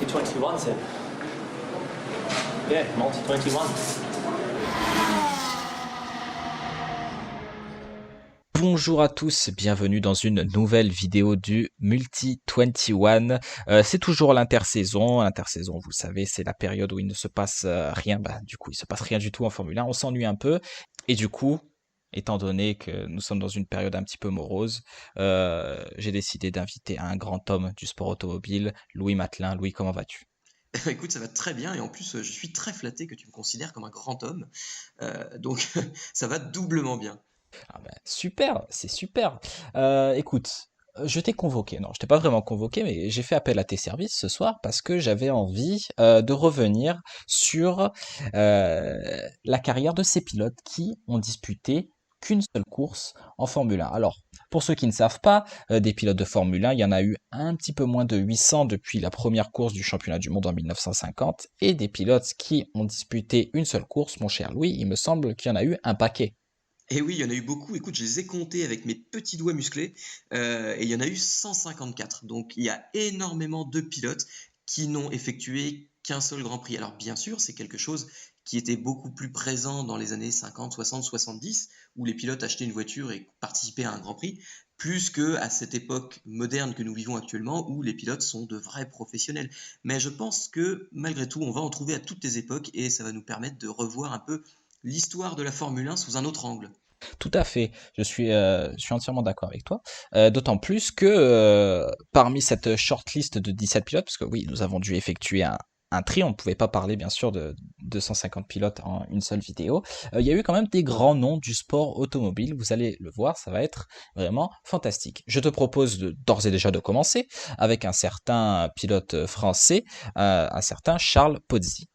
multi-21, c'est... Yeah, multi-21. Bonjour à tous, bienvenue dans une nouvelle vidéo du Multi 21. C'est toujours l'intersaison. L'intersaison, vous le savez, c'est la période où il ne se passe rien. Du coup, il se passe rien du tout en Formule 1. On s'ennuie un peu. Et du coup, étant donné que nous sommes dans une période un petit peu morose, j'ai décidé d'inviter un grand homme du sport automobile, Louis Matelin. Louis, comment vas-tu? Écoute, ça va très bien et en plus, je suis très flatté que tu me considères comme un grand homme. Donc ça va doublement bien. Ah ben, super, c'est super. Écoute, je t'ai convoqué. Non, je t'ai pas vraiment convoqué, mais j'ai fait appel à tes services ce soir parce que j'avais envie de revenir sur la carrière de ces pilotes qui ont disputé qu'une seule course en Formule 1. Alors, pour ceux qui ne savent pas, des pilotes de Formule 1, il y en a eu un petit peu moins de 800 depuis la première course du championnat du monde en 1950, et des pilotes qui ont disputé une seule course, mon cher Louis, il me semble qu'il y en a eu un paquet. Et oui, il y en a eu beaucoup. Écoute, je les ai comptés avec mes petits doigts musclés et il y en a eu 154. Donc il y a énormément de pilotes qui n'ont effectué qu'un seul Grand Prix. Alors bien sûr, c'est quelque chose qui était beaucoup plus présent dans les années 50, 60, 70, où les pilotes achetaient une voiture et participaient à un Grand Prix, plus que à cette époque moderne que nous vivons actuellement, où les pilotes sont de vrais professionnels. Mais je pense que malgré tout, on va en trouver à toutes les époques et ça va nous permettre de revoir un peu l'histoire de la Formule 1 sous un autre angle. Tout à fait, je suis entièrement d'accord avec toi. D'autant plus que parmi cette shortlist de 17 pilotes, parce que oui, nous avons dû effectuer un tri, on ne pouvait pas parler bien sûr de 250 pilotes en une seule vidéo. Il y a eu quand même des grands noms du sport automobile, vous allez le voir, ça va être vraiment fantastique. Je te propose d'ores et déjà de commencer avec un certain pilote français, un certain Charles Pozzi.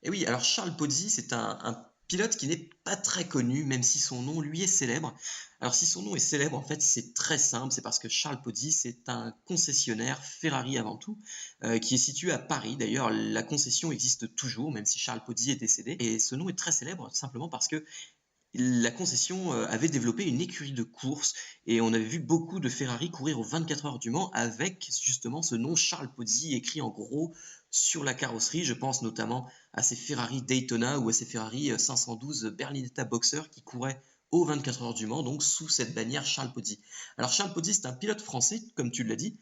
Et oui, alors Charles Pozzi, c'est un pilote qui n'est pas très connu, même si son nom, lui, est célèbre. Alors si son nom est célèbre, en fait, c'est très simple, c'est parce que Charles Pozzi, c'est un concessionnaire Ferrari avant tout, qui est situé à Paris. D'ailleurs, la concession existe toujours, même si Charles Pozzi est décédé. Et ce nom est très célèbre, simplement parce que la concession avait développé une écurie de course et on avait vu beaucoup de Ferrari courir aux 24 heures du Mans avec justement ce nom Charles Pozzi écrit en gros sur la carrosserie. Je pense notamment à ces Ferrari Daytona ou à ces Ferrari 512 Berlinetta Boxer qui couraient aux 24 heures du Mans, donc sous cette bannière Charles Pozzi. Alors Charles Pozzi, c'est un pilote français, comme tu l'as dit,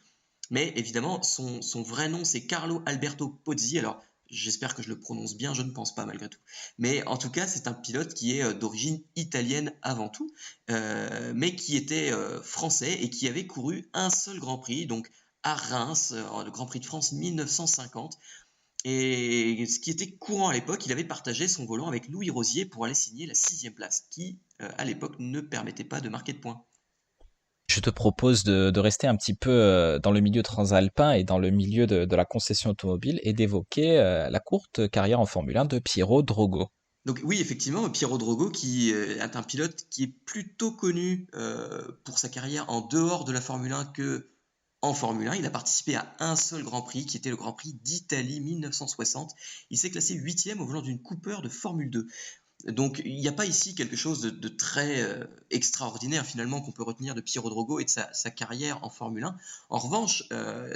mais évidemment, son vrai nom, c'est Carlo Alberto Pozzi. Alors, j'espère que je le prononce bien, je ne pense pas malgré tout. Mais en tout cas, c'est un pilote qui est d'origine italienne avant tout, mais qui était français et qui avait couru un seul Grand Prix, donc à Reims, le Grand Prix de France 1950. Et ce qui était courant à l'époque, il avait partagé son volant avec Louis Rosier pour aller signer la sixième place, qui à l'époque ne permettait pas de marquer de points. Je te propose de rester un petit peu dans le milieu transalpin et dans le milieu de la concession automobile et d'évoquer la courte carrière en Formule 1 de Piero Drogo. Donc oui, effectivement, Piero Drogo, qui est un pilote qui est plutôt connu pour sa carrière en dehors de la Formule 1 que en Formule 1. Il a participé à un seul Grand Prix, qui était le Grand Prix d'Italie 1960. Il s'est classé huitième au volant d'une Cooper de Formule 2. Donc il n'y a pas ici quelque chose de très extraordinaire finalement qu'on peut retenir de Piero Drogo et de sa carrière en Formule 1. En revanche,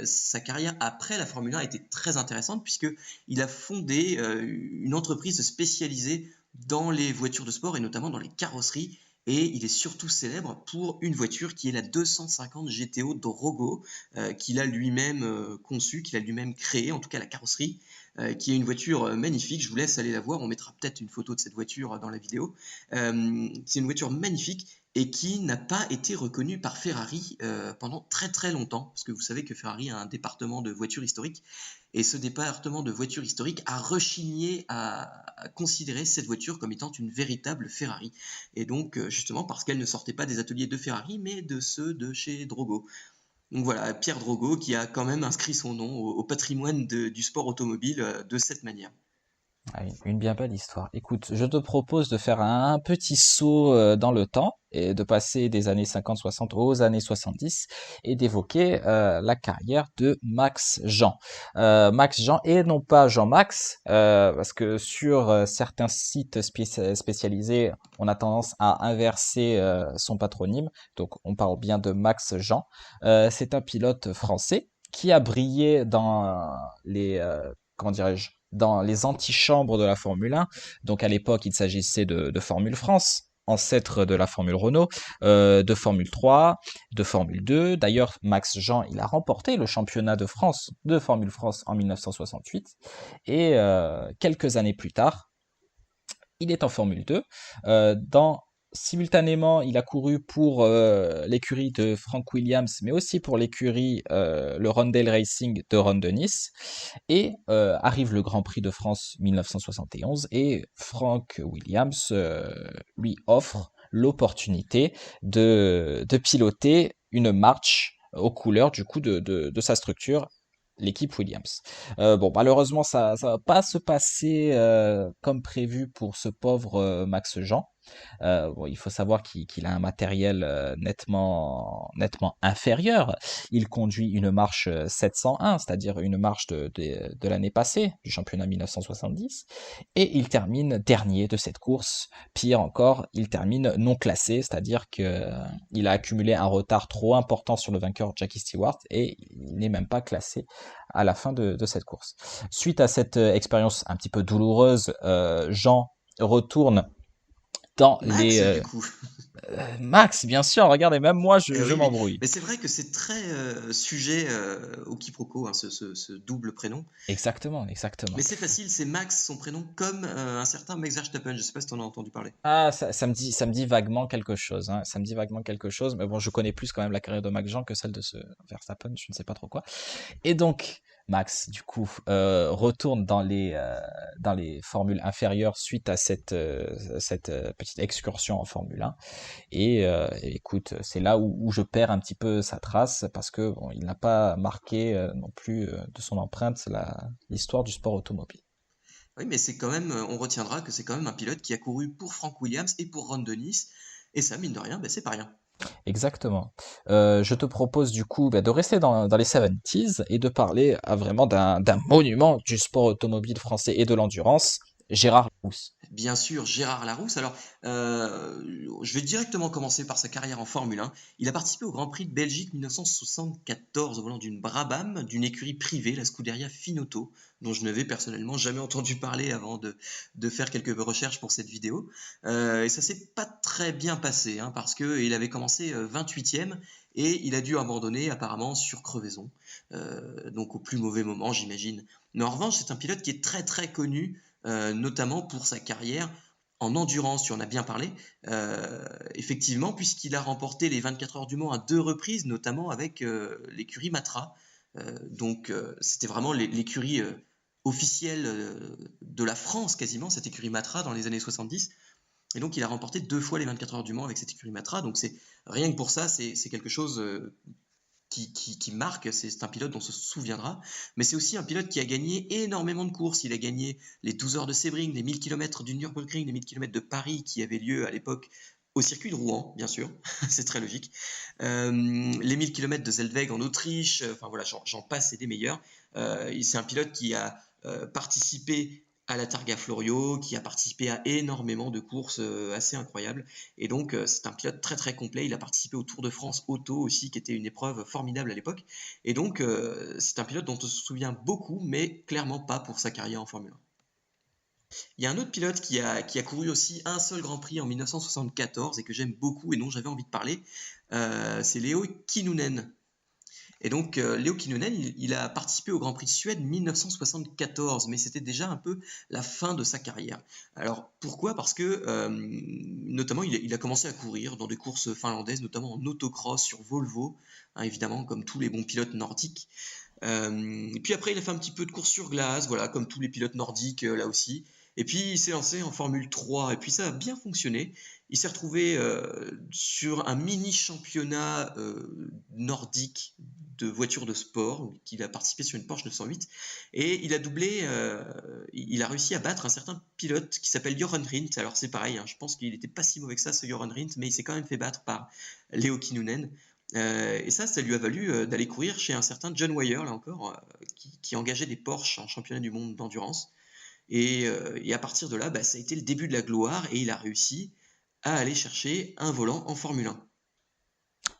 sa carrière après la Formule 1 a été très intéressante puisqu'il a fondé une entreprise spécialisée dans les voitures de sport et notamment dans les carrosseries. Et il est surtout célèbre pour une voiture qui est la 250 GTO Drogo, qu'il a lui-même conçue, qu'il a lui-même créée, en tout cas la carrosserie, qui est une voiture magnifique. Je vous laisse aller la voir. On mettra peut-être une photo de cette voiture dans la vidéo. C'est une voiture magnifique et qui n'a pas été reconnue par Ferrari pendant très très longtemps. Parce que vous savez que Ferrari a un département de voitures historiques. Et ce département de voitures historiques a rechigné à considérer cette voiture comme étant une véritable Ferrari. Et donc, justement, parce qu'elle ne sortait pas des ateliers de Ferrari, mais de ceux de chez Drogo. Donc voilà, Pierre Drogo qui a quand même inscrit son nom au patrimoine du sport automobile de cette manière. Ah oui, une bien belle histoire. Écoute, je te propose de faire un petit saut dans le temps et de passer des années 50-60 aux années 70 et d'évoquer la carrière de Max Jean. Max Jean et non pas Jean-Max, parce que sur certains sites spécialisés, on a tendance à inverser son patronyme. Donc on parle bien de Max Jean. C'est un pilote français qui a brillé dans les, comment dirais-je, dans les antichambres de la Formule 1. Donc à l'époque, il s'agissait de Formule France, ancêtre de la Formule Renault, de Formule 3, de Formule 2. D'ailleurs, Max Jean, il a remporté le championnat de France de Formule France en 1968. Et quelques années plus tard, il est en Formule 2. Simultanément, il a couru pour l'écurie de Frank Williams, mais aussi pour l'écurie le Rondel Racing de Ron Dennis. Et arrive le Grand Prix de France 1971 et Frank Williams lui offre l'opportunité de piloter une marche aux couleurs du coup de sa structure, l'équipe Williams. Bon, malheureusement, ça va pas se passer comme prévu pour ce pauvre Max Jean. Bon, il faut savoir qu'il a un matériel nettement inférieur. Il conduit une marche 701, c'est-à-dire une marche de l'année passée, du championnat 1970, et il termine dernier de cette course. Pire encore, il termine non classé, c'est-à-dire que il a accumulé un retard trop important sur le vainqueur Jackie Stewart et il n'est même pas classé à la fin de cette course. Suite à cette expérience un petit peu douloureuse, Jean retourne dans les Max, du coup. Max, bien sûr, regardez, même moi je Oui, m'embrouille. mais c'est vrai que c'est très sujet au quiproquo, hein, ce double prénom. Exactement, exactement. Mais c'est facile, c'est Max, son prénom, comme un certain Max Verstappen. Je sais pas si t'en as entendu parler. Ah, ça me dit vaguement quelque chose, hein. Ça me dit vaguement quelque chose, mais bon, je connais plus quand même la carrière de Max Jean que celle de ce Verstappen, je ne sais pas trop quoi. Et donc, Max, du coup, retourne dans les formules inférieures suite à cette petite excursion en Formule 1. Et écoute, c'est là où je perds un petit peu sa trace parce que bon, il n'a pas marqué non plus de son empreinte l'histoire du sport automobile. Oui, mais c'est quand même, on retiendra que c'est quand même un pilote qui a couru pour Frank Williams et pour Ron Dennis. Et ça, mine de rien, c'est pas rien. Exactement. Je te propose du coup de rester dans les 70s et de parler vraiment d'un monument du sport automobile français et de l'endurance, Gérard Rousse. Bien sûr, Gérard Larousse. Alors, je vais directement commencer par sa carrière en Formule 1. Il a participé au Grand Prix de Belgique 1974 au volant d'une Brabham, d'une écurie privée, la Scuderia Finauto, dont je n'avais personnellement jamais entendu parler avant de faire quelques recherches pour cette vidéo. Et ça s'est pas très bien passé, hein, parce qu'il avait commencé 28e et il a dû abandonner apparemment sur crevaison. Donc au plus mauvais moment, j'imagine. Mais en revanche, c'est un pilote qui est très très connu notamment pour sa carrière en endurance, tu en as bien parlé, effectivement, puisqu'il a remporté les 24 heures du Mans à 2 reprises, notamment avec l'écurie Matra. C'était vraiment l'écurie officielle de la France, quasiment, cette écurie Matra dans les années 70. Et donc, il a remporté 2 fois les 24 heures du Mans avec cette écurie Matra. Donc, c'est rien que pour ça, c'est quelque chose qui marque, c'est un pilote dont on se souviendra, mais c'est aussi un pilote qui a gagné énormément de courses. Il a gagné les 12 heures de Sebring, les 1000 km du Nürburgring, les 1000 km de Paris qui avaient lieu à l'époque au circuit de Rouen, bien sûr, c'est très logique. Les 1000 km de Zellweg en Autriche, enfin voilà, j'en passe, c'est des meilleurs. C'est un pilote qui a participé à la Targa Florio, qui a participé à énormément de courses assez incroyables. Et donc, c'est un pilote très très complet. Il a participé au Tour de France Auto aussi, qui était une épreuve formidable à l'époque. Et donc, c'est un pilote dont on se souvient beaucoup, mais clairement pas pour sa carrière en Formule 1. Il y a un autre pilote qui a couru aussi un seul Grand Prix en 1974 et que j'aime beaucoup et dont j'avais envie de parler. C'est Leo Kinnunen. Et donc, Leo Kinnunen, il a participé au Grand Prix de Suède 1974, mais c'était déjà un peu la fin de sa carrière. Alors, pourquoi? Parce que, notamment, il a commencé à courir dans des courses finlandaises, notamment en autocross sur Volvo, hein, évidemment, comme tous les bons pilotes nordiques. Et puis après, il a fait un petit peu de course sur glace, voilà, comme tous les pilotes nordiques, là aussi. Et puis, il s'est lancé en Formule 3, et puis ça a bien fonctionné. Il s'est retrouvé sur un mini championnat nordique de voitures de sport, qu'il a participé sur une Porsche 908, et il a doublé, il a réussi à battre un certain pilote qui s'appelle Joran Rindt. Alors c'est pareil, hein, je pense qu'il n'était pas si mauvais que ça, ce Joran Rindt, mais il s'est quand même fait battre par Leo Kinnunen. Et ça lui a valu d'aller courir chez un certain John Wyer, là encore, qui engageait des Porsche en championnat du monde d'endurance. Et à partir de là, ça a été le début de la gloire et il a réussi à aller chercher un volant en Formule 1.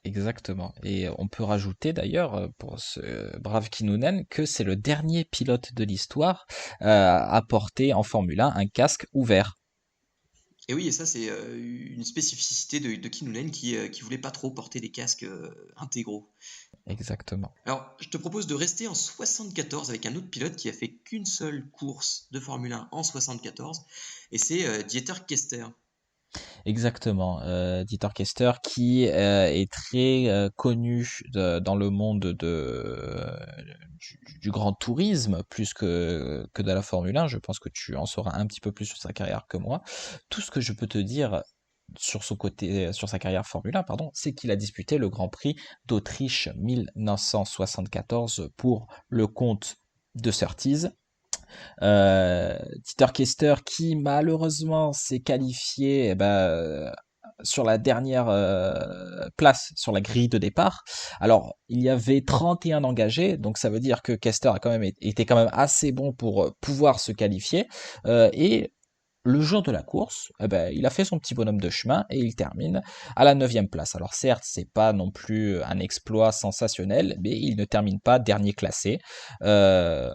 Exactement. Et on peut rajouter d'ailleurs pour ce brave Kinnunen que c'est le dernier pilote de l'histoire à porter en Formule 1 un casque ouvert. Et oui, et ça, c'est une spécificité de Kinnunen qui voulait pas trop porter des casques intégraux. Exactement. Alors, je te propose de rester en 74 avec un autre pilote qui a fait qu'une seule course de Formule 1 en 74, et c'est Dieter Kester. Exactement. Dieter Kester qui est très connu dans le monde du grand tourisme plus que de la Formule 1. Je pense que tu en sauras un petit peu plus sur sa carrière que moi. Tout ce que je peux te dire sur son côté, sur sa carrière Formule 1, pardon, c'est qu'il a disputé le Grand Prix d'Autriche 1974 pour le compte de Surtees. Dieter Kester qui malheureusement s'est qualifié sur la dernière place sur la grille de départ. Alors, il y avait 31 engagés, donc ça veut dire que Kester a quand même été quand même assez bon pour pouvoir se qualifier. Et le jour de la course, il a fait son petit bonhomme de chemin et il termine à la 9e place. Alors certes, c'est pas non plus un exploit sensationnel, mais il ne termine pas dernier classé. Euh,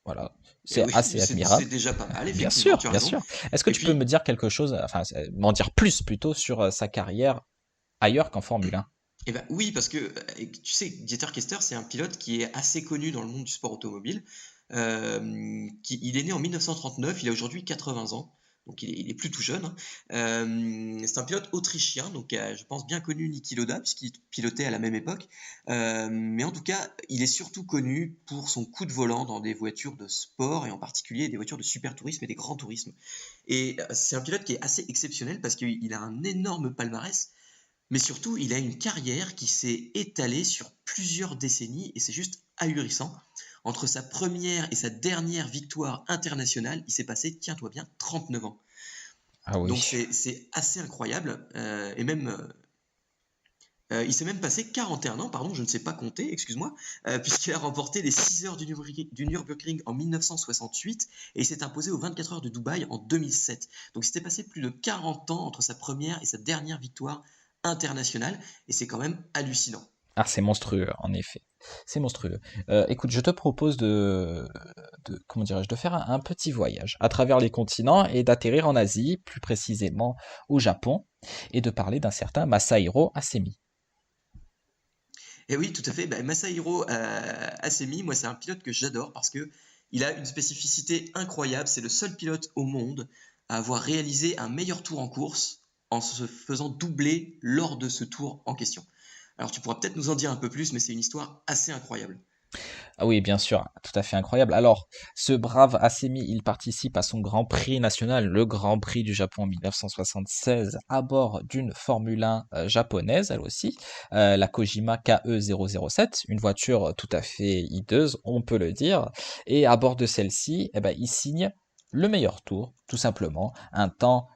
voilà, Et c'est oui, assez c'est admirable. déjà pas mal, Bien effectivement, sûr, tu as bien raison. sûr. Est-ce que Et tu peux me puis, dire quelque chose, enfin, m'en dire plus plutôt sur sa carrière ailleurs qu'en Formule 1? eh ben, oui, parce que tu sais, Dieter Kester, c'est un pilote qui est assez connu dans le monde du sport automobile. Il est né en 1939, il a aujourd'hui 80 ans, donc il est plus tout jeune, hein. C'est un pilote autrichien, donc je pense bien connu Niki Lauda, puisqu'il pilotait à la même époque. Mais en tout cas, il est surtout connu pour son coup de volant dans des voitures de sport, et en particulier des voitures de super tourisme et des grands tourismes. Et c'est un pilote qui est assez exceptionnel parce qu'il a un énorme palmarès. Mais surtout, il a une carrière qui s'est étalée sur plusieurs décennies et c'est juste ahurissant. Entre sa première et sa dernière victoire internationale, il s'est passé, tiens-toi bien, 39 ans. Ah Donc oui. c'est assez incroyable. Et même, il s'est même passé 41 ans, pardon, je ne sais pas compter, excuse-moi, puisqu'il a remporté les 6 heures du Nürburgring en 1968 et il s'est imposé aux 24 heures de Dubaï en 2007. Donc il s'était passé plus de 40 ans entre sa première et sa dernière victoire internationale et c'est quand même hallucinant. Ah, c'est monstrueux, en effet. C'est monstrueux. Écoute, je te propose comment dirais-je, de faire un petit voyage à travers les continents et d'atterrir en Asie, plus précisément au Japon, et de parler d'un certain Masahiro Asemi. Et oui, tout à fait. Bah, Masahiro Asemi, moi, c'est un pilote que j'adore parce que il a une spécificité incroyable. C'est le seul pilote au monde à avoir réalisé un meilleur tour en course en se faisant doubler lors de ce tour en question. Alors, tu pourras peut-être nous en dire un peu plus, mais c'est une histoire assez incroyable. Ah oui, bien sûr, tout à fait incroyable. Alors, ce brave Asemi, il participe à son Grand Prix national, le Grand Prix du Japon en 1976, à bord d'une Formule 1 japonaise, elle aussi, la Kojima KE007, une voiture tout à fait hideuse, on peut le dire. Et à bord de celle-ci, il signe le meilleur tour, tout simplement, un temps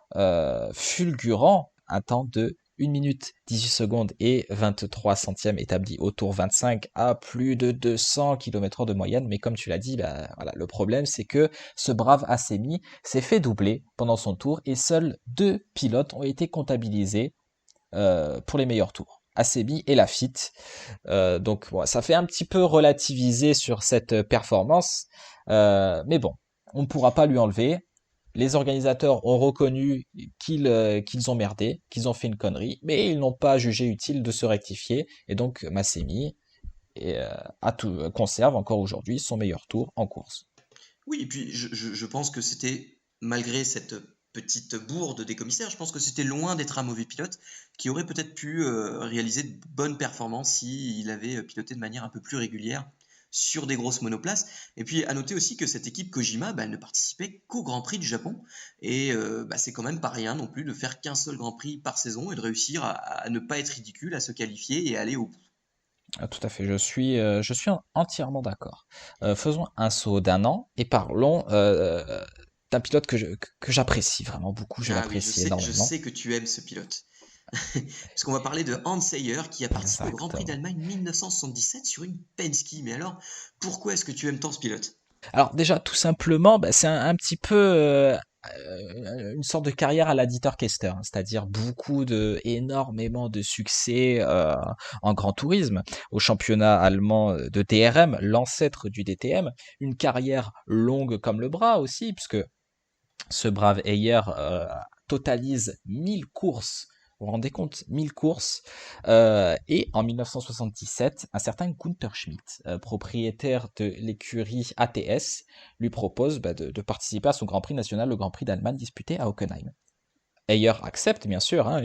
fulgurant, un temps de 1 minute 18 secondes et 23 centièmes établi au tour 25 à plus de 200 km/h de moyenne. Mais comme tu l'as dit, voilà, le problème c'est que ce brave Asemi s'est fait doubler pendant son tour et seuls 2 pilotes ont été comptabilisés pour les meilleurs tours. Asemi et Lafitte. Donc bon, ça fait un petit peu relativiser sur cette performance. Mais bon, on ne pourra pas lui enlever. Les organisateurs ont reconnu qu'ils ont merdé, qu'ils ont fait une connerie, mais ils n'ont pas jugé utile de se rectifier. Et donc Massemi conserve encore aujourd'hui son meilleur tour en course. Oui, et puis je pense que c'était, malgré cette petite bourde des commissaires, je pense que c'était loin d'être un mauvais pilote qui aurait peut-être pu réaliser de bonnes performances s'il avait piloté de manière un peu plus régulière sur des grosses monoplaces. Et puis à noter aussi que cette équipe Kojima, bah, elle ne participait qu'au Grand Prix du Japon. Et bah, c'est quand même pas rien non plus de faire qu'un seul Grand Prix par saison et de réussir à ne pas être ridicule, à se qualifier et à aller au bout. Ah, tout à fait, je suis entièrement d'accord. Faisons un saut d'un an et parlons d'un pilote que j'apprécie vraiment beaucoup, je Ah oui, l'apprécie je énormément. sais que tu aimes ce pilote. Parce qu'on va parler de Hans Seyer qui a participé au Grand Prix Exactement. d'Allemagne 1977 sur une Penske. Mais alors, pourquoi est-ce que tu aimes tant ce pilote? Alors déjà, tout simplement, c'est un petit peu une sorte de carrière à la Dieter Kester, hein, c'est-à-dire énormément de succès en grand tourisme, au championnat allemand de DRM, l'ancêtre du DTM, une carrière longue comme le bras aussi, puisque ce brave Heyer totalise 1000 courses. Vous vous rendez compte? 1000 courses. Et en 1977, un certain Gunther Schmidt, propriétaire de l'écurie ATS, lui propose de participer à son Grand Prix national, le Grand Prix d'Allemagne disputé à Hockenheim. Heyer accepte, bien sûr. Hein,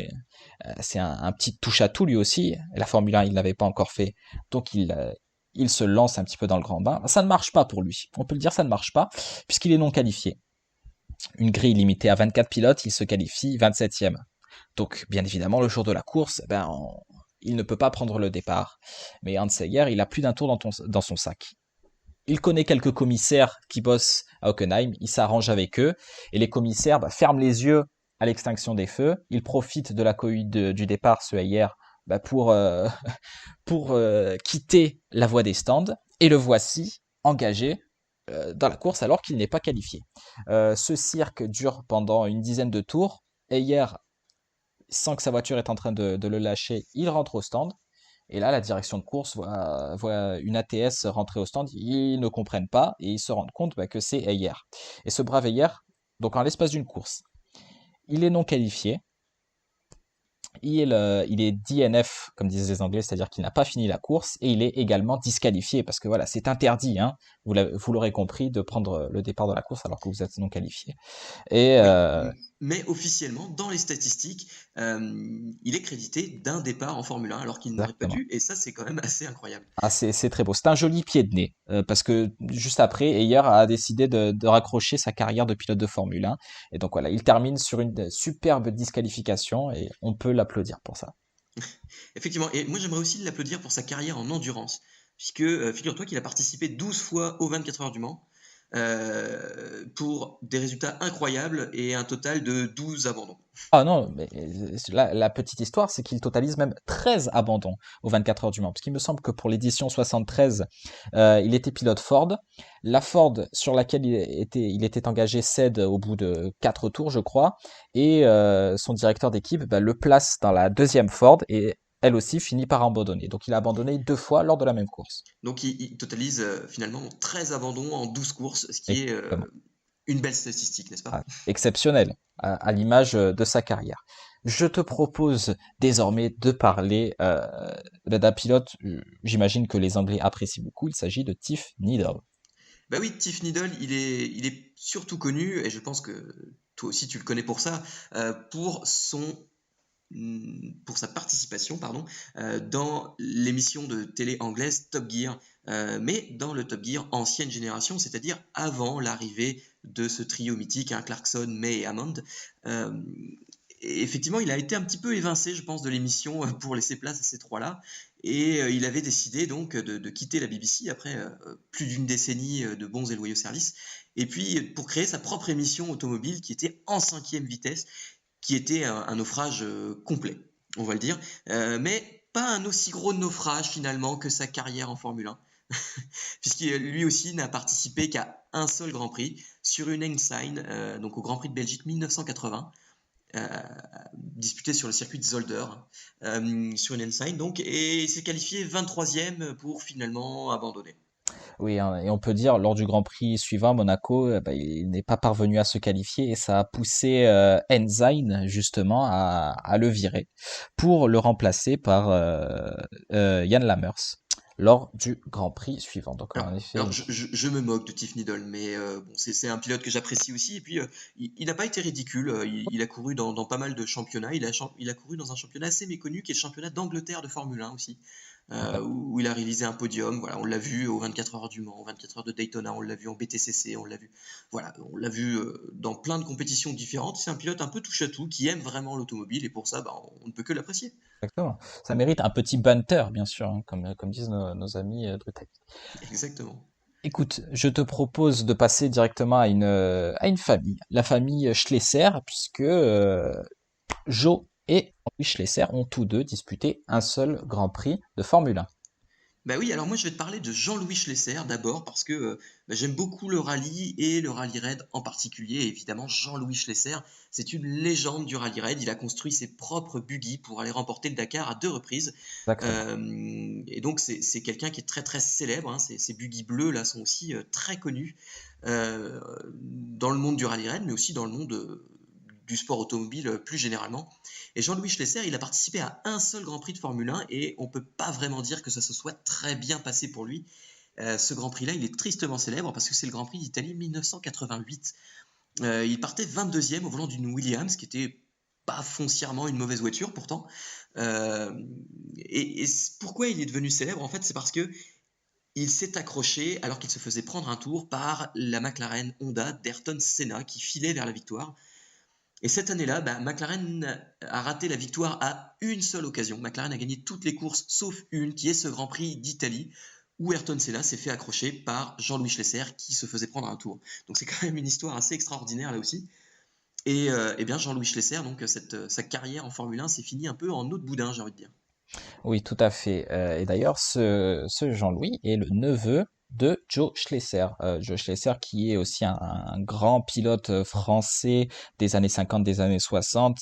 c'est un petit touche-à-tout lui aussi. La Formule 1, il ne l'avait pas encore fait. Donc il se lance un petit peu dans le grand bain. Ça ne marche pas pour lui. On peut le dire, ça ne marche pas, puisqu'il est non qualifié. Une grille limitée à 24 pilotes, il se qualifie 27e. Donc, bien évidemment, le jour de la course, il ne peut pas prendre le départ. Mais Hans Heyer, il a plus d'un tour dans son sac. Il connaît quelques commissaires qui bossent à Hockenheim, il s'arrange avec eux, et les commissaires ferment les yeux à l'extinction des feux. Ils profitent de la cohue du départ, ce Heyer, pour quitter la voie des stands, et le voici engagé dans la course alors qu'il n'est pas qualifié. Ce cirque dure pendant une dizaine de tours. Heyer, sans que sa voiture est en train de le lâcher, il rentre au stand. Et là, la direction de course voit une ATS rentrer au stand. Ils ne comprennent pas et ils se rendent compte que c'est Heyer. Et ce brave Heyer, donc en l'espace d'une course, il est non qualifié. Il est DNF, comme disent les Anglais, c'est-à-dire qu'il n'a pas fini la course, et il est également disqualifié, parce que voilà, c'est interdit, hein, vous l'aurez compris, de prendre le départ de la course alors que vous êtes non qualifié. Et Oui, mais officiellement, dans les statistiques, il est crédité d'un départ en Formule 1 alors qu'il n'aurait pas exactement. dû, et ça, c'est quand même assez incroyable. Ah, c'est très beau. C'est un joli pied de nez, parce que juste après, Heyer a décidé de raccrocher sa carrière de pilote de Formule 1. Et donc voilà, il termine sur une superbe disqualification, et on peut l'applaudir pour ça. Effectivement, et moi j'aimerais aussi l'applaudir pour sa carrière en endurance, puisque figure-toi qu'il a participé 12 fois aux 24 heures du Mans, pour des résultats incroyables et un total de 12 abandons. Ah non, mais la petite histoire, c'est qu'il totalise même 13 abandons aux 24 heures du Mans. Parce qu'il me semble que pour l'édition 73, il était pilote Ford. La Ford sur laquelle il était engagé cède au bout de 4 tours, je crois. Et son directeur d'équipe le place dans la deuxième Ford et elle aussi finit par abandonner. Donc il a abandonné 2 fois lors de la même course. Donc il totalise finalement 13 abandons en 12 courses, ce qui est Exactement. une belle statistique, n'est-ce pas? Ah, exceptionnel, à l'image de sa carrière. Je te propose désormais de parler d'un pilote, j'imagine que les Anglais apprécient beaucoup, il s'agit de Tiff Needell. Bah oui, Tiff Needle, il est surtout connu, et je pense que toi aussi tu le connais pour ça, pour sa participation, pardon, dans l'émission de télé anglaise Top Gear, mais dans le Top Gear ancienne génération, c'est-à-dire avant l'arrivée de ce trio mythique, Clarkson, May et Hammond. Euh, et effectivement, il a été un petit peu évincé, je pense, de l'émission pour laisser place à ces trois-là. Et il avait décidé donc de quitter la BBC après plus d'une décennie de bons et loyaux services. Et puis pour créer sa propre émission automobile qui était en 5e vitesse, qui était un naufrage complet, on va le dire. Mais pas un aussi gros naufrage finalement que sa carrière en Formule 1, puisqu'il lui aussi n'a participé qu'à un seul Grand Prix sur une Ensign, donc au Grand Prix de Belgique 1980. euh, disputé sur le circuit de Zolder, sur une Ensign donc, et il s'est qualifié 23e pour finalement abandonner. Oui, hein, et on peut dire, lors du Grand Prix suivant, Monaco, il n'est pas parvenu à se qualifier et ça a poussé Ensign justement à le virer pour le remplacer par Jan Lammers lors du Grand Prix suivant. Donc Alors, en effet, alors je me moque de Tiff Needle, mais bon, c'est un pilote que j'apprécie aussi. Et puis, il n'a pas été ridicule. Il a couru dans pas mal de championnats. Il a couru dans un championnat assez méconnu, qui est le championnat d'Angleterre de Formule 1 aussi, où il a réalisé un podium. Voilà, on l'a vu aux 24 heures du Mans, aux 24 heures de Daytona, on l'a vu en BTCC, on l'a vu. Voilà, on l'a vu dans plein de compétitions différentes. C'est un pilote un peu touche à tout, qui aime vraiment l'automobile, et pour ça, on ne peut que l'apprécier. exactement. Ça mérite un petit banter, bien sûr, hein, comme disent nos amis britanniques. Exactement. Écoute, je te propose de passer directement à une famille, la famille Schlesser, puisque Joe et Henri Schlesser ont tous deux disputé un seul Grand Prix de Formule 1. Bah oui, alors moi je vais te parler de Jean-Louis Schlesser d'abord parce que j'aime beaucoup le rallye et le rallye raid en particulier. Et évidemment, Jean-Louis Schlesser, c'est une légende du rallye raid. Il a construit ses propres buggy pour aller remporter le Dakar à 2 reprises. Exactement. Et donc c'est quelqu'un qui est très très célèbre, hein. Ces buggy bleus là sont aussi très connus euh, dans le monde du rallye raid, mais aussi dans le monde du sport automobile plus généralement. Et Jean-Louis Schlesser, il a participé à un seul Grand Prix de Formule 1 et on peut pas vraiment dire que ça se soit très bien passé pour lui. Ce Grand Prix-là, il est tristement célèbre parce que c'est le Grand Prix d'Italie 1988. Il partait 22e au volant d'une Williams, qui était pas foncièrement une mauvaise voiture pourtant. Euh, et pourquoi il est devenu célèbre? En fait, c'est parce que il s'est accroché alors qu'il se faisait prendre un tour par la McLaren Honda d'Ayrton Senna qui filait vers la victoire. Et cette année-là, McLaren a raté la victoire à une seule occasion. McLaren a gagné toutes les courses sauf une, qui est ce Grand Prix d'Italie, où Ayrton Senna s'est fait accrocher par Jean-Louis Schlesser qui se faisait prendre un tour. Donc c'est quand même une histoire assez extraordinaire là aussi. Et bien Jean-Louis Schlesser, donc sa carrière en Formule 1 s'est finie un peu en eau de boudin, j'ai envie de dire. Oui, tout à fait. Et d'ailleurs, ce Jean-Louis est le neveu de Joe Schlesser. Joe Schlesser qui est aussi un grand pilote français des années 50, des années 60,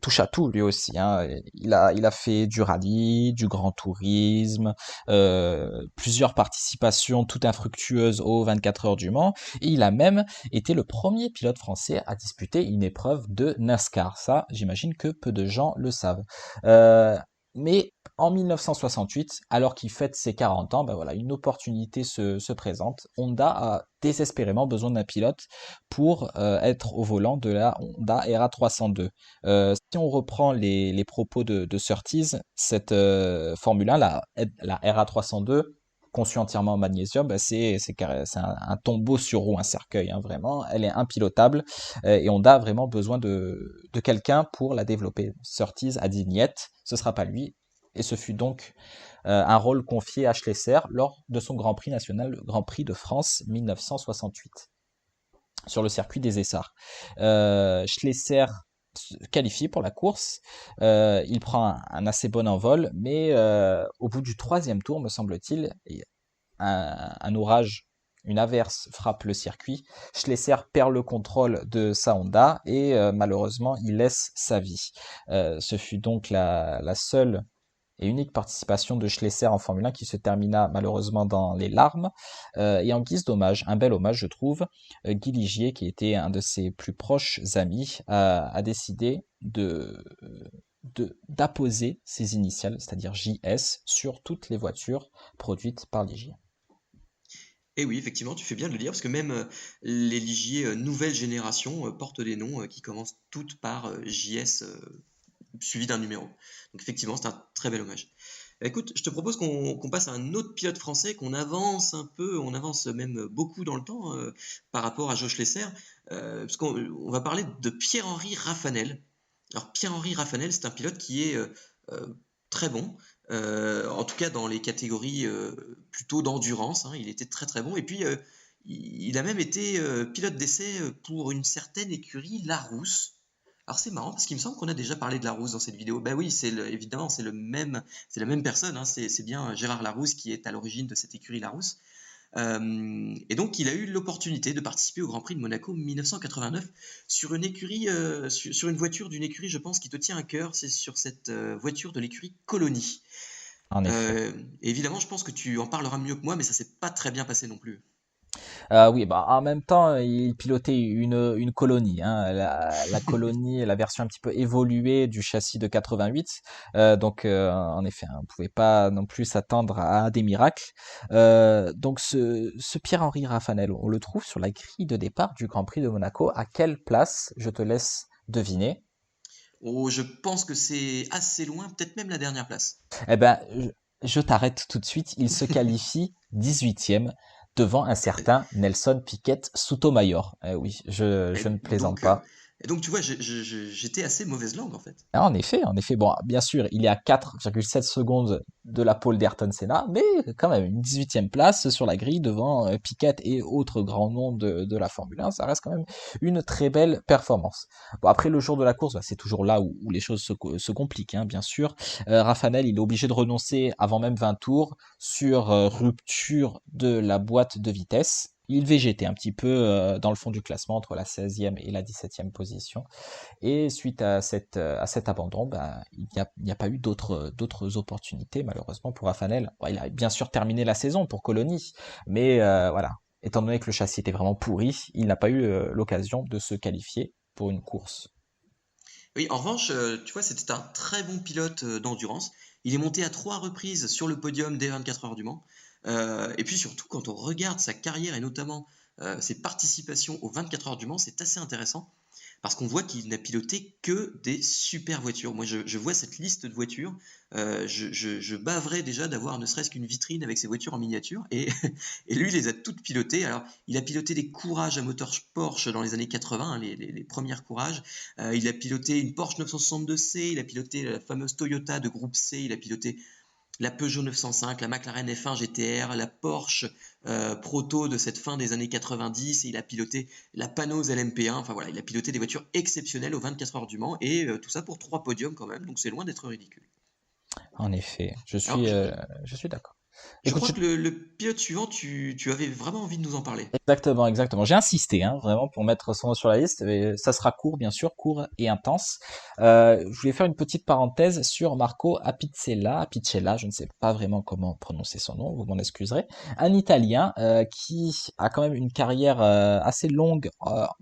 touche à tout lui aussi, hein. Il a fait du rallye, du grand tourisme, plusieurs participations toutes infructueuses aux 24 heures du Mans. Et il a même été le premier pilote français à disputer une épreuve de NASCAR. Ça, j'imagine que peu de gens le savent. Euh, mais en 1968, alors qu'il fête ses 40 ans, ben voilà, une opportunité se présente. Honda a désespérément besoin d'un pilote pour être au volant de la Honda RA302. Si on reprend les propos de Surtees, cette Formule 1, la RA302, conçue entièrement en magnésium, ben c'est un tombeau sur roue, un cercueil, hein, vraiment. Elle est impilotable et Honda a vraiment besoin de quelqu'un pour la développer. Surtees a dit niet, ce sera pas lui. Et ce fut donc un rôle confié à Schlesser lors de son Grand Prix national, le Grand Prix de France 1968, sur le circuit des Essarts. Schlesser se qualifie pour la course, il prend un assez bon envol, mais au bout du troisième tour, me semble-t-il, un orage, une averse frappe le circuit. Schlesser perd le contrôle de sa Honda et malheureusement, il laisse sa vie. Ce fut donc la seule et unique participation de Schlesser en Formule 1 qui se termina malheureusement dans les larmes. Et en guise d'hommage, un bel hommage je trouve, Guy Ligier, qui était un de ses plus proches amis, a décidé d'apposer ses initiales, c'est-à-dire JS, sur toutes les voitures produites par Ligier. Et oui, effectivement, tu fais bien de le dire, parce que même les Ligier nouvelle génération portent des noms qui commencent toutes par JS suivi d'un numéro. Donc effectivement, c'est un très bel hommage. Écoute, je te propose qu'on passe à un autre pilote français, qu'on avance un peu, on avance même beaucoup dans le temps par rapport à Josh Lesser, parce qu'on va parler de Pierre-Henri Raffanel. Alors Pierre-Henri Raffanel, c'est un pilote qui est euh, très bon, en tout cas dans les catégories plutôt d'endurance, hein, il était très très bon. Et puis il a même été pilote d'essai pour une certaine écurie Larousse. Alors c'est marrant parce qu'il me semble qu'on a déjà parlé de Larousse dans cette vidéo. Ben oui, évidemment, c'est la même personne, hein, c'est bien Gérard Larousse qui est à l'origine de cette écurie Larousse. Et donc il a eu l'opportunité de participer au Grand Prix de Monaco 1989 sur une écurie, sur une voiture d'une écurie, je pense, qui te tient à cœur. C'est sur cette voiture de l'écurie Colony. En effet. Évidemment, je pense que tu en parleras mieux que moi, mais ça s'est pas très bien passé non plus. Oui, bah, en même temps, il pilotait une colonie, hein, la colonie, la version un petit peu évoluée du châssis de 88. Donc, en effet, hein, on ne pouvait pas non plus s'attendre à des miracles. Donc, ce Pierre-Henri Raffanel, on le trouve sur la grille de départ du Grand Prix de Monaco. À quelle place? Je te laisse deviner. Oh, je pense que c'est assez loin, peut-être même la dernière place. Eh ben, je t'arrête tout de suite. Il se qualifie 18e devant un certain Nelson Piquet Sotomayor. Oui, je ne plaisante Donc, pas. Et donc, tu vois, j'étais assez mauvaise langue, en fait. Ah, en effet, bon, bien sûr, il est à 4,7 secondes de la pole d'Ayrton Senna, mais quand même, une 18e place sur la grille devant Piquet et autres grands noms de la Formule 1, ça reste quand même une très belle performance. Bon, après, le jour de la course, bah, c'est toujours là où les choses se compliquent, hein, bien sûr. Rafanel, il est obligé de renoncer avant même 20 tours sur rupture de la boîte de vitesse. Il végétait un petit peu dans le fond du classement entre la 16e et la 17e position. Et suite à cet abandon, ben, il n'y a pas eu d'autres opportunités, malheureusement, pour Rafanel. Bon, il a bien sûr terminé la saison pour Colony, mais voilà, étant donné que le châssis était vraiment pourri, il n'a pas eu l'occasion de se qualifier pour une course. Oui, en revanche, tu vois, c'était un très bon pilote d'endurance. Il est monté à 3 reprises sur le podium des 24 heures du Mans. Et puis surtout, quand on regarde sa carrière et notamment ses participations aux 24 heures du Mans, c'est assez intéressant parce qu'on voit qu'il n'a piloté que des super voitures. Moi, je vois cette liste de voitures, je bavrais déjà d'avoir ne serait-ce qu'une vitrine avec ces voitures en miniature, et, et lui, il les a toutes pilotées. Alors, il a piloté des Courage à moteur Porsche dans les années 80, hein, les premières Courage. Il a piloté une Porsche 962C, il a piloté la fameuse Toyota de groupe C, il a piloté la Peugeot 905, la McLaren F1 GTR, la Porsche Proto de cette fin des années 90, et il a piloté la Panoz LMP1. Enfin voilà, il a piloté des voitures exceptionnelles aux 24 heures du Mans, et tout ça pour 3 podiums quand même, donc c'est loin d'être ridicule. En effet, Alors, je suis d'accord. je Écoute, crois que le pilote suivant, tu avais vraiment envie de nous en parler. exactement, exactement. J'ai insisté, hein, vraiment, pour mettre son nom sur la liste. Mais ça sera court, bien sûr, court et intense. Je voulais faire une petite parenthèse sur Marco Apicella. Apicella, je ne sais pas vraiment comment prononcer son nom, vous m'en excuserez. Un Italien qui a quand même une carrière assez longue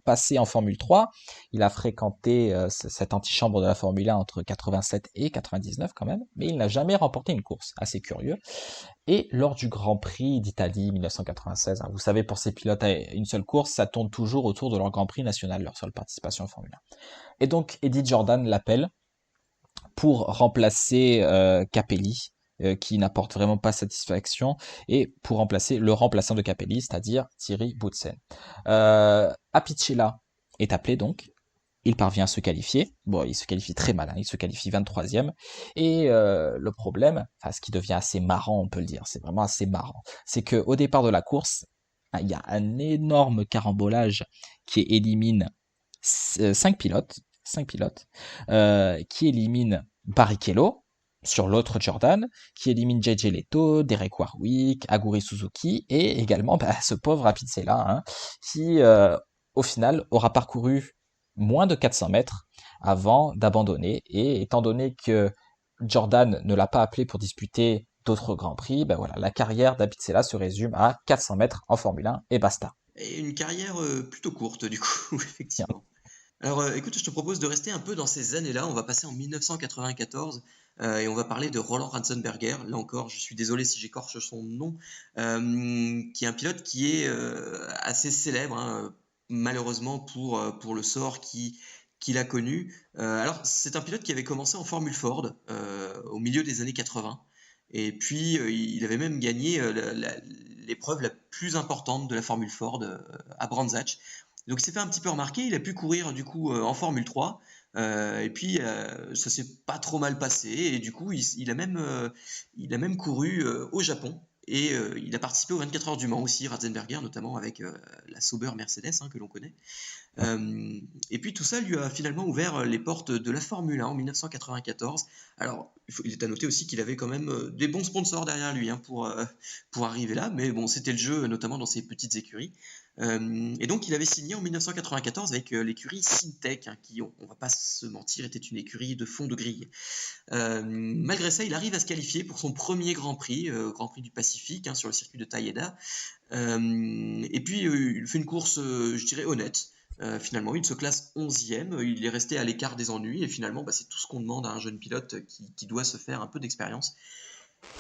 passée en Formule 3. Il a fréquenté cette antichambre de la Formule 1 entre 87 et 99 quand même, mais il n'a jamais remporté une course. Assez curieux. Et lors du Grand Prix d'Italie 1996, hein, vous savez, pour ces pilotes à une seule course, ça tourne toujours autour de leur Grand Prix national, leur seule participation en Formule 1. Et donc, Eddie Jordan l'appelle pour remplacer Capelli, qui n'apporte vraiment pas satisfaction, et pour remplacer le remplaçant de Capelli, c'est-à-dire Thierry Boutsen. Apicella est appelé donc, il parvient à se qualifier. Bon, il se qualifie très mal, hein, il se qualifie 23e. Et le problème, enfin, ce qui devient assez marrant, on peut le dire, c'est vraiment assez marrant, c'est qu'au départ de la course, il y a un énorme carambolage qui élimine 5 pilotes, qui élimine Barrichello sur l'autre Jordan, qui élimine JJ Leto, Derek Warwick, Aguri Suzuki, et également ce pauvre Apicella, hein, qui au final aura parcouru moins de 400 mètres avant d'abandonner. Et étant donné que Jordan ne l'a pas appelé pour disputer d'autres grands prix, ben voilà, la carrière d'Apicella se résume à 400 mètres en Formule 1 et basta. Et une carrière plutôt courte, du coup, Tiens. effectivement. Alors, écoute, je te propose de rester un peu dans ces années-là. On va passer en 1994 et on va parler de Roland Ratzenberger. Là encore, je suis désolé si j'écorche son nom, qui est un pilote qui est assez célèbre, hein, malheureusement pour le sort qu'il a connu. Alors, c'est un pilote qui avait commencé en Formule Ford au milieu des années 80. Et puis, il avait même gagné l'épreuve la plus importante de la Formule Ford à Brands Hatch. Donc il s'est fait un petit peu remarquer, il a pu courir du coup en Formule 3, et puis ça s'est pas trop mal passé, et du coup il a même couru au Japon, et il a participé aux 24 heures du Mans aussi, Ratzenberger, notamment avec la Sauber Mercedes, hein, que l'on connaît. Et puis tout ça lui a finalement ouvert les portes de la Formule 1 en 1994. Alors, il est à noter aussi qu'il avait quand même des bons sponsors derrière lui, hein, pour arriver là, mais bon, c'était le jeu, notamment dans ces petites écuries. Et donc, il avait signé en 1994 avec l'écurie Syntec, hein, qui, on va pas se mentir, était une écurie de fond de grille. Malgré ça, il arrive à se qualifier pour son premier Grand Prix, Grand Prix du Pacifique, hein, sur le circuit de Taïeda. Et puis, il fait une course, je dirais, honnête. Finalement, il se classe 11e, il est resté à l'écart des ennuis, et finalement, bah, c'est tout ce qu'on demande à un jeune pilote qui doit se faire un peu d'expérience.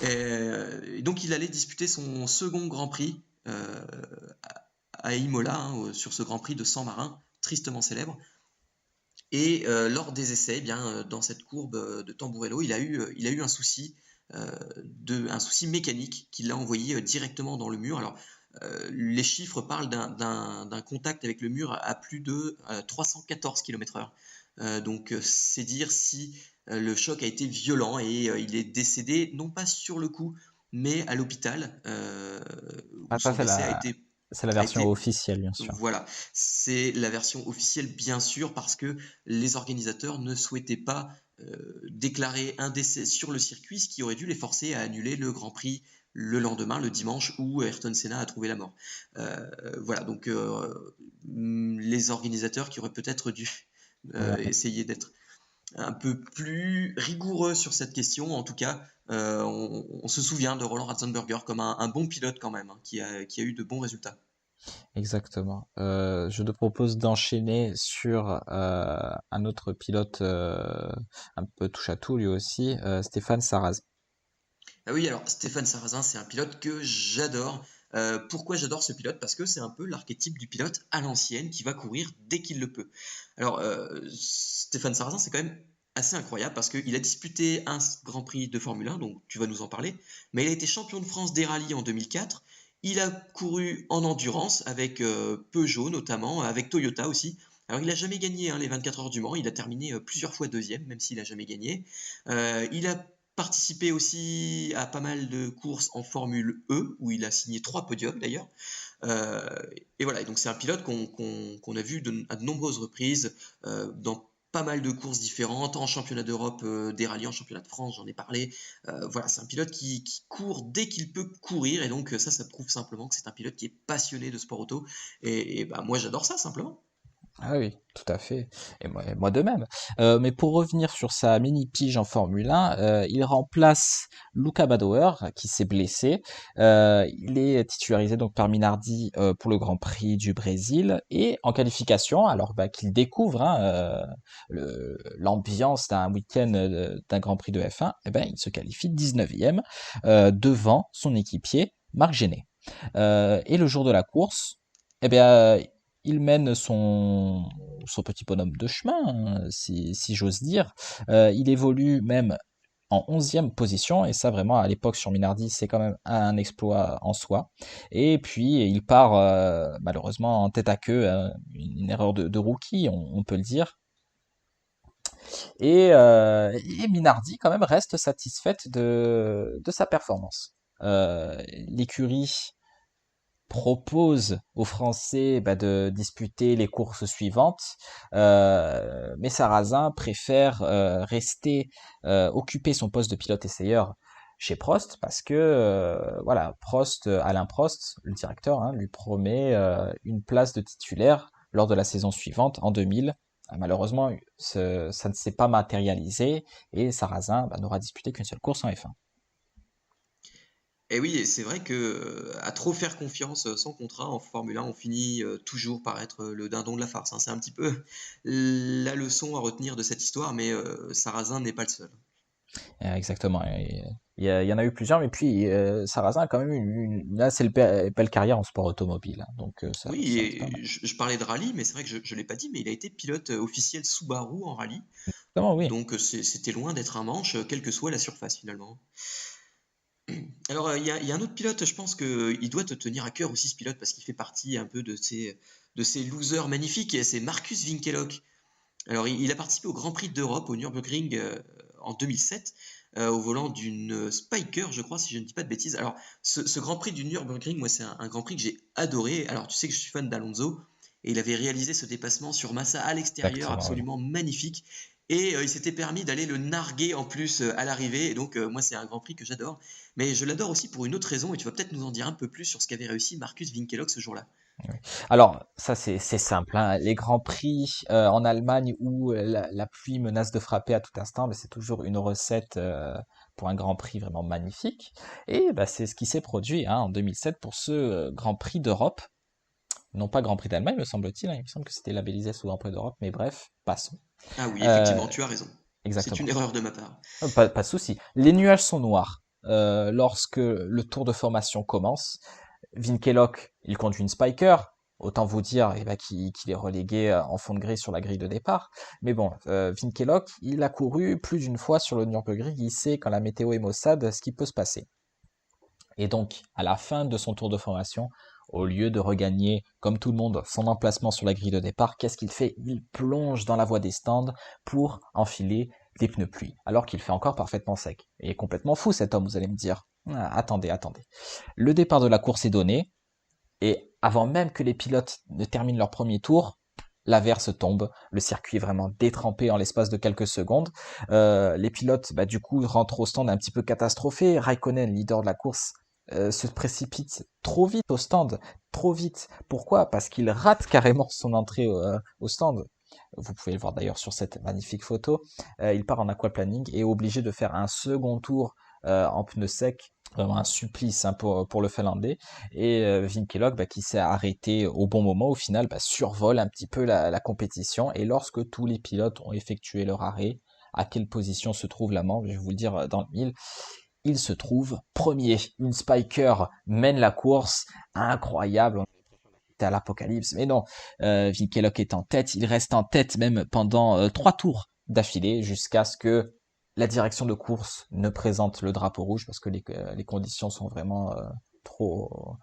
Et donc, il allait disputer son second Grand Prix à Imola, hein, sur ce Grand Prix de San Marin, tristement célèbre. Et lors des essais, eh bien, dans cette courbe de Tamburello, il a eu un souci mécanique qui l'a envoyé directement dans le mur. Alors, les chiffres parlent d'un contact avec le mur à plus de 314 km/h. Donc c'est dire si le choc a été violent et il est décédé, non pas sur le coup, mais à l'hôpital, Ah, où ça, son décès c'est la a version été officielle, bien sûr. voilà, c'est la version officielle, bien sûr, parce que les organisateurs ne souhaitaient pas déclarer un décès sur le circuit, ce qui aurait dû les forcer à annuler le Grand Prix le lendemain, le dimanche, où Ayrton Senna a trouvé la mort. Voilà, donc les organisateurs qui auraient peut-être dû Ouais. essayer d'être un peu plus rigoureux sur cette question. En tout cas, on se souvient de Roland Ratzenberger comme un bon pilote quand même, hein, qui a eu de bons résultats. Exactement. Je te propose d'enchaîner sur un autre pilote un peu touche à tout lui aussi, Stéphane Sarrazin. Ah oui, alors Stéphane Sarrazin, c'est un pilote que j'adore. Pourquoi j'adore ce pilote? Parce que c'est un peu l'archétype du pilote à l'ancienne qui va courir dès qu'il le peut. Alors, Stéphane Sarrazin, c'est quand même assez incroyable parce qu'il a disputé un Grand Prix de Formule 1, donc tu vas nous en parler, mais il a été champion de France des rallyes en 2004. Il a couru en endurance avec Peugeot notamment, avec Toyota aussi. Alors, il n'a jamais gagné hein, les 24 heures du Mans, il a terminé plusieurs fois deuxième, même s'il n'a jamais gagné. Il a participé aussi à pas mal de courses en Formule E, où il a signé 3 podiums d'ailleurs. Euh, et voilà, et donc c'est un pilote qu'on a vu à de nombreuses reprises dans pas mal de courses différentes, en championnat d'Europe des rallyes, en championnat de France, j'en ai parlé. Voilà, c'est un pilote qui court dès qu'il peut courir, et donc ça prouve simplement que c'est un pilote qui est passionné de sport auto. Et bah, moi j'adore ça simplement. Ah oui, tout à fait. Et moi de même. Mais pour revenir sur sa mini-pige en Formule 1, il remplace Luca Badoer, qui s'est blessé. Il est titularisé donc par Minardi pour le Grand Prix du Brésil. Et en qualification, alors bah, qu'il découvre hein, l'ambiance d'un week-end d'un Grand Prix de F1, eh ben, il se qualifie 19e devant son équipier Marc Gené. Et le jour de la course, eh bien, il mène son petit bonhomme de chemin, hein, si j'ose dire. Il évolue même en 11e position, et ça vraiment à l'époque sur Minardi, c'est quand même un exploit en soi. Et puis il part malheureusement en tête à queue, une erreur de rookie, on peut le dire. Et Minardi quand même reste satisfaite de sa performance. L'écurie propose aux Français bah, de disputer les courses suivantes, mais Sarrazin préfère rester occuper son poste de pilote essayeur chez Prost parce que voilà, Alain Prost, le directeur, hein, lui promet une place de titulaire lors de la saison suivante en 2000. Malheureusement, ça ne s'est pas matérialisé et Sarrazin bah, n'aura disputé qu'une seule course en F1. Et oui, et c'est vrai que à trop faire confiance sans contrat en Formule 1, on finit toujours par être le dindon de la farce, hein. C'est un petit peu la leçon à retenir de cette histoire, mais Sarrazin n'est pas le seul. Exactement. Et il y en a eu plusieurs, mais puis Sarrazin a quand même une assez belle carrière en sport automobile, hein. Donc Oui, ça reste pas mal. et je parlais de rallye, mais c'est vrai que je ne l'ai pas dit, mais il a été pilote officiel Subaru en rallye, Comment, oui. donc c'était loin d'être un manche, quelle que soit la surface finalement. Alors, il y a un autre pilote, je pense qu'il doit te tenir à cœur aussi ce pilote, parce qu'il fait partie un peu de ces losers magnifiques, et c'est Marcus Winkelhock. Alors, il a participé au Grand Prix d'Europe au Nürburgring en 2007, au volant d'une Spiker, je crois, si je ne dis pas de bêtises. Alors, ce Grand Prix du Nürburgring, moi, c'est un Grand Prix que j'ai adoré. Alors, tu sais que je suis fan d'Alonso, et il avait réalisé ce dépassement sur Massa à l'extérieur, Exactement, oui. absolument magnifique. Et il s'était permis d'aller le narguer en plus à l'arrivée. Et donc, moi, c'est un Grand Prix que j'adore. Mais je l'adore aussi pour une autre raison, et tu vas peut-être nous en dire un peu plus sur ce qu'avait réussi Marcus Winkelhock ce jour-là. Oui. Alors, ça c'est simple, hein. Les grands prix en Allemagne où la pluie menace de frapper à tout instant, mais c'est toujours une recette pour un grand prix vraiment magnifique. Et bah, c'est ce qui s'est produit hein, en 2007 pour ce Grand Prix d'Europe. Non pas Grand Prix d'Allemagne, me semble-t-il, hein. Il me semble que c'était labellisé sous Grand Prix d'Europe, mais bref, passons. Ah oui, Euh, effectivement, tu as raison. C'est une exactement. erreur de ma part. Pas de souci. Les nuages sont noirs. Lorsque le tour de formation commence, Vinkelhock, il conduit une Spiker. Autant vous dire eh ben, qu'il est relégué en fond de grille sur la grille de départ. Mais bon, Vinkelhock, il a couru plus d'une fois sur le Nürburgring. Il sait quand la météo est maussade ce qui peut se passer. Et donc, à la fin de son tour de formation, Au lieu de regagner, comme tout le monde, son emplacement sur la grille de départ, qu'est-ce qu'il fait? Il plonge dans la voie des stands pour enfiler des pneus pluie, alors qu'il fait encore parfaitement sec. Il est complètement fou cet homme, vous allez me dire. Ah, attendez, attendez. Le départ de la course est donné, et avant même que les pilotes ne terminent leur premier tour, l'averse tombe, le circuit est vraiment détrempé en l'espace de quelques secondes. Les pilotes, du coup, rentrent au stand un petit peu catastrophés. Raikkonen, leader de la course, se précipite trop vite au stand, trop vite. Pourquoi? Parce qu'il rate carrément son entrée au stand. Vous pouvez le voir d'ailleurs sur cette magnifique photo. Il part en aquaplaning et est obligé de faire un second tour en pneu sec. Vraiment un supplice hein, pour le Finlandais. Et Vinkelhock, qui s'est arrêté au bon moment, au final, survole un petit peu la compétition. Et lorsque tous les pilotes ont effectué leur arrêt, à quelle position se trouve l'amant? Je vais vous le dire dans le mille. Il se trouve premier. Une Spiker mène la course. Incroyable. On était à l'apocalypse. Mais non, Vinkelhock est en tête. Il reste en tête même pendant 3 tours d'affilée jusqu'à ce que la direction de course ne présente le drapeau rouge parce que les conditions sont vraiment trop,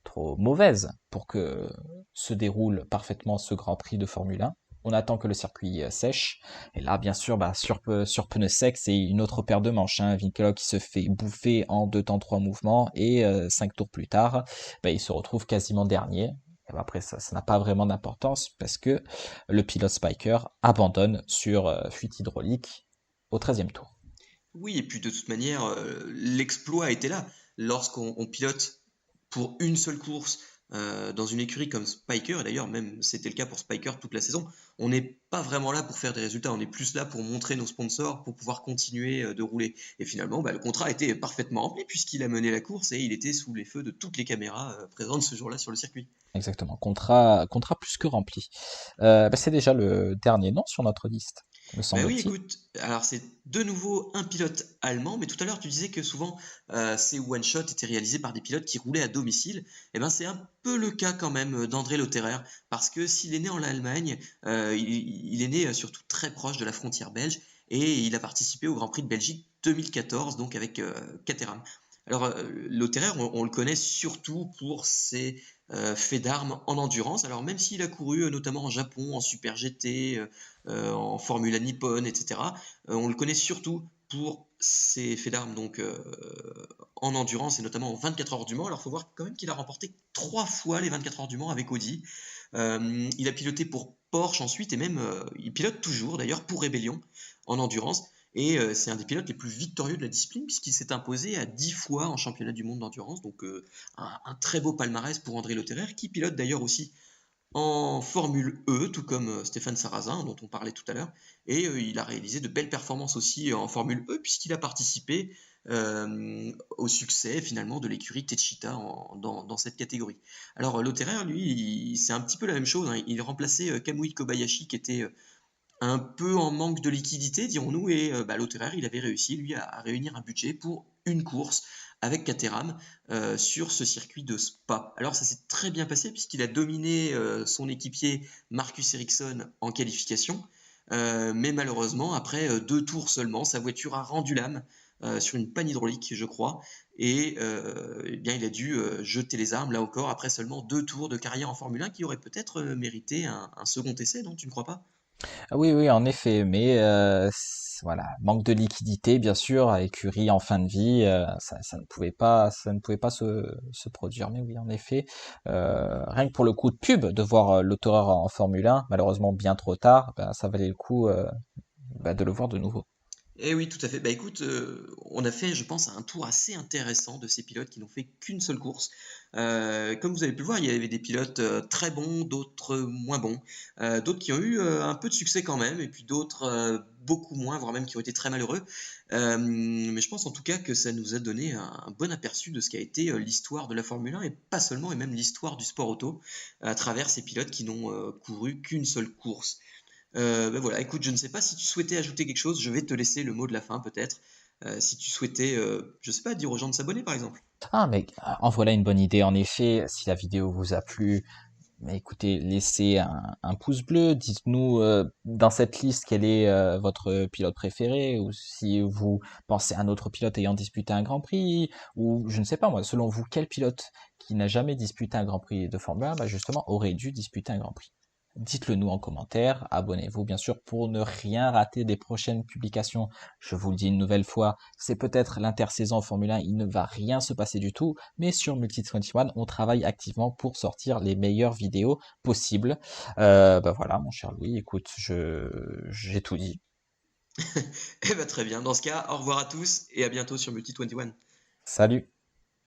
trop mauvaises pour que se déroule parfaitement ce Grand Prix de Formule 1. On attend que le circuit sèche. Et là, bien sûr, sur pneu sec, c'est une autre paire de manches. Hein. Vinkelhock qui se fait bouffer en 2 temps 3 mouvements et 5 tours plus tard, il se retrouve quasiment dernier. Et après, ça n'a pas vraiment d'importance parce que le pilote Spiker abandonne sur fuite hydraulique au 13e tour. Oui, et puis de toute manière, l'exploit a été là. Lorsqu'on pilote pour une seule course dans une écurie comme Spiker, et d'ailleurs même c'était le cas pour Spiker toute la saison, on n'est pas vraiment là pour faire des résultats, on est plus là pour montrer nos sponsors, pour pouvoir continuer de rouler. Et finalement, le contrat a été parfaitement rempli puisqu'il a mené la course et il était sous les feux de toutes les caméras présentes ce jour-là sur le circuit. Exactement, contrat plus que rempli. C'est déjà le dernier nom sur notre liste, me Ben oui, semble-t-il. écoute, alors c'est de nouveau un pilote allemand, mais tout à l'heure tu disais que souvent ces one-shots étaient réalisés par des pilotes qui roulaient à domicile. Et ben c'est un peu le cas quand même d'André Lotterer, parce que s'il est né en Allemagne, il est né surtout très proche de la frontière belge, et il a participé au Grand Prix de Belgique 2014, donc avec Caterham. Alors Lotterer, on le connaît surtout pour ses faits d'armes en endurance. Alors même s'il a couru notamment en Japon, en Super GT, en Formula Nippon, etc. On le connaît surtout pour ses faits d'armes donc en endurance et notamment en 24 heures du Mans. Alors il faut voir quand même qu'il a remporté 3 fois les 24 heures du Mans avec Audi. Il a piloté pour Porsche ensuite et même il pilote toujours d'ailleurs pour Rebellion en endurance. Et c'est un des pilotes les plus victorieux de la discipline puisqu'il s'est imposé à 10 fois en championnat du monde d'endurance. Donc un très beau palmarès pour André Lotterer qui pilote d'ailleurs aussi en Formule E, tout comme Stéphane Sarrazin, dont on parlait tout à l'heure. Et il a réalisé de belles performances aussi en Formule E, puisqu'il a participé au succès finalement de l'écurie Techeetah dans cette catégorie. Alors Lotterer, lui, c'est un petit peu la même chose. Hein. Il remplaçait Kamui Kobayashi, qui était un peu en manque de liquidité, dirons-nous, et Lotterer, il avait réussi, lui, à réunir un budget pour une course avec Caterham sur ce circuit de Spa. Alors ça s'est très bien passé puisqu'il a dominé son équipier Marcus Ericsson en qualification, mais malheureusement, après 2 tours seulement, sa voiture a rendu l'âme sur une panne hydraulique, je crois, et bien il a dû jeter les armes, là encore, après seulement 2 tours de carrière en Formule 1, qui aurait peut-être mérité un second essai, non, tu ne crois pas? Ah oui, oui, en effet, mais voilà, manque de liquidité, bien sûr, écurie en fin de vie, ça ne pouvait pas se produire. Mais oui, en effet, rien que pour le coup de pub, de voir l'auteur en Formule 1, malheureusement bien trop tard, ça valait le coup de le voir de nouveau. Eh oui, tout à fait. Bah écoute, on a fait, je pense, un tour assez intéressant de ces pilotes qui n'ont fait qu'une seule course. Comme vous avez pu le voir, il y avait des pilotes très bons, d'autres moins bons, d'autres qui ont eu un peu de succès quand même, et puis d'autres beaucoup moins, voire même qui ont été très malheureux. Mais je pense en tout cas que ça nous a donné un bon aperçu de ce qu'a été l'histoire de la Formule 1, et pas seulement, et même l'histoire du sport auto, à travers ces pilotes qui n'ont couru qu'une seule course. Voilà, écoute, je ne sais pas si tu souhaitais ajouter quelque chose, je vais te laisser le mot de la fin peut-être. Si tu souhaitais, je sais pas, dire aux gens de s'abonner par exemple. Ah, mais en voilà une bonne idée. En effet, si la vidéo vous a plu, Mais écoutez, laissez un pouce bleu, dites-nous dans cette liste quel est votre pilote préféré, ou si vous pensez à un autre pilote ayant disputé un Grand Prix, ou je ne sais pas moi, selon vous, quel pilote qui n'a jamais disputé un Grand Prix de Formule 1, bah justement, aurait dû disputer un Grand Prix. Dites-le nous en commentaire, abonnez-vous bien sûr pour ne rien rater des prochaines publications. Je vous le dis une nouvelle fois, c'est peut-être l'intersaison en Formule 1, il ne va rien se passer du tout, mais sur Multi21, on travaille activement pour sortir les meilleures vidéos possibles. Bah voilà, mon cher Louis, écoute, j'ai tout dit. Eh ben, très bien. Dans ce cas, au revoir à tous et à bientôt sur Multi 21. Salut!